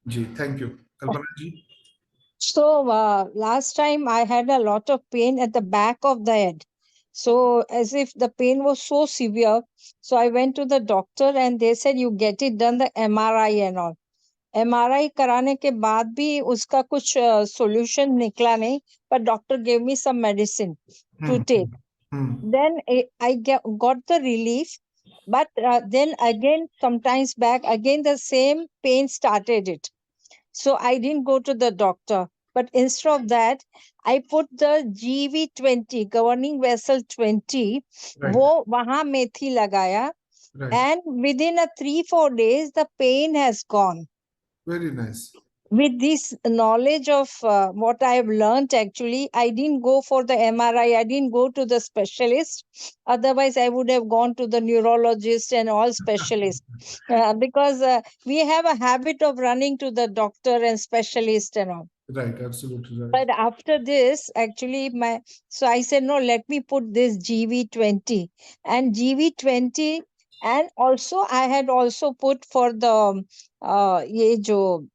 Ji, thank you. Kalpana ji. So last time I had a lot of pain at the back of the head. So as if the pain was so severe. So I went to the doctor and they said you get it done the MRI and all. MRI कराने के बाद भी उसका कुछ solution निकला नहीं. But doctor gave me some medicine to take. Then I got the relief. But then again, sometimes back again the same pain started it. So I didn't go to the doctor. But instead of that, I put the GV20, governing vessel 20, Right. वो वहां मेथी लगाया. Right. And within a 3-4 days, the pain has gone. Very nice. With this knowledge of what I have learned, actually, I didn't go for the MRI. I didn't go to the specialist. Otherwise, I would have gone to the neurologist and all specialists. Because we have a habit of running to the doctor and specialist and all. Right, absolutely right. But after this, actually, so I said, no, let me put this GV20 and GV20. And also, I had also put for the ये जो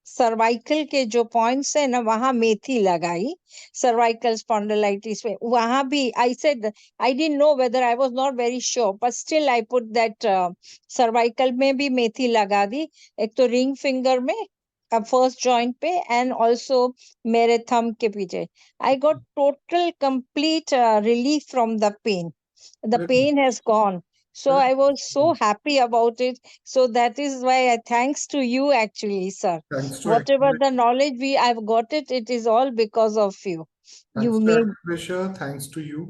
cervical के जो points है ना वहां मेथी लगाई. Cervical spondylitis में वहां भी I said I didn't know whether I was not very sure but still I put that cervical में भी मेथी लगा दी. एक तो रिंग फिंगर में फर्स्ट जॉइंट पे एंड ऑल्सो मेरे थंब के पीछे. I got total complete relief from the pain. The pain has gone. So I was so happy about it. So that is why I thanks to you actually, sir. Thanks to Whatever the knowledge I've got it, it is all because of you. You thanks to made. Acupressure, thanks to you.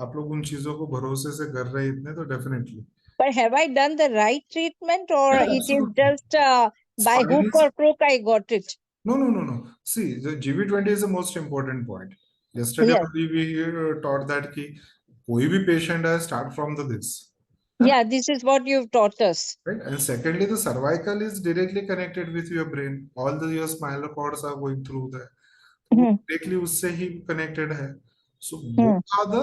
आप लोग उन चीजों को भरोसे से कर रहे हैं इतने, तो definitely. But have I done the right treatment or Yeah, it is absolutely. just by Spine hook is or crook I got it? no. See, the GV20 is the most important point. Yesterday Yes. only we taught that कि कोई भी patient है, start from the this. Yeah, this is what you've taught us. Right? And secondly, the cervical is directly connected with your brain. All the your spinal cords are going through there. तो वो directly उससे ही connected है. So both are the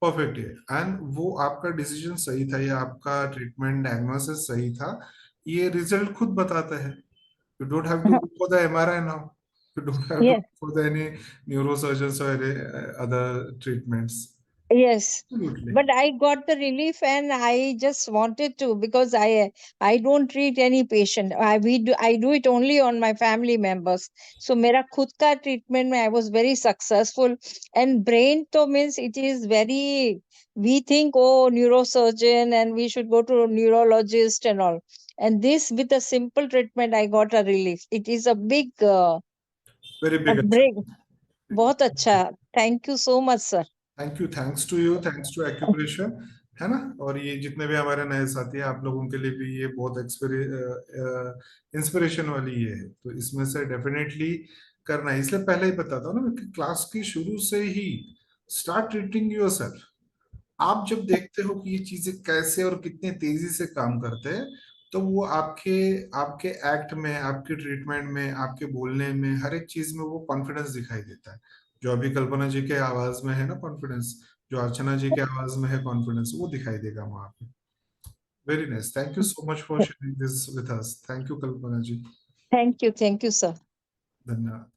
perfect है. And वो आपका decision सही था या आपका treatment diagnosis सही था. ये result खुद बताता है. You don't have to go for the MRI now. You don't have to Yes. go for the any neurosurgeons or any, other treatments. Yes. Absolutely. But I got the relief and I just wanted to because I don't treat any patient. I do it only on my family members. So मेरा खुद का treatment में I was very successful. And brain to means it is very, we think, oh, neurosurgeon and we should go to a neurologist and all. And this with a simple treatment I got a relief. It is a big Very big. break. बहुत अच्छा. Thank you so much, sir. Thank you. Thanks to you. Thanks to acupressure. है ना. और ये जितने भी हमारे नए साथी हैं, आप लोगों के लिए भी ये बहुत इंस्पिरेशन वाली ये है. तो इसमें से डेफिनेटली करना है. इसलिए पहले ही बताता हूँ ना कि क्लास की शुरू से ही स्टार्ट ट्रीटिंग योरसेल्फ. आप जब देखते हो कि ये चीजें कैसे और कितने तेजी से काम करते हैं, तो वो आपके आपके एक्ट में, आपके ट्रीटमेंट में, आपके बोलने में, हर एक चीज में वो कॉन्फिडेंस दिखाई देता है. जो अभी कल्पना जी के आवाज में है ना कॉन्फिडेंस, जो अर्चना जी के आवाज में है कॉन्फिडेंस, वो दिखाई देगा वहां पे. Very nice. Thank you so much for sharing this with us. Thank you Kalpana ji. Thank you, sir. धन्यवाद.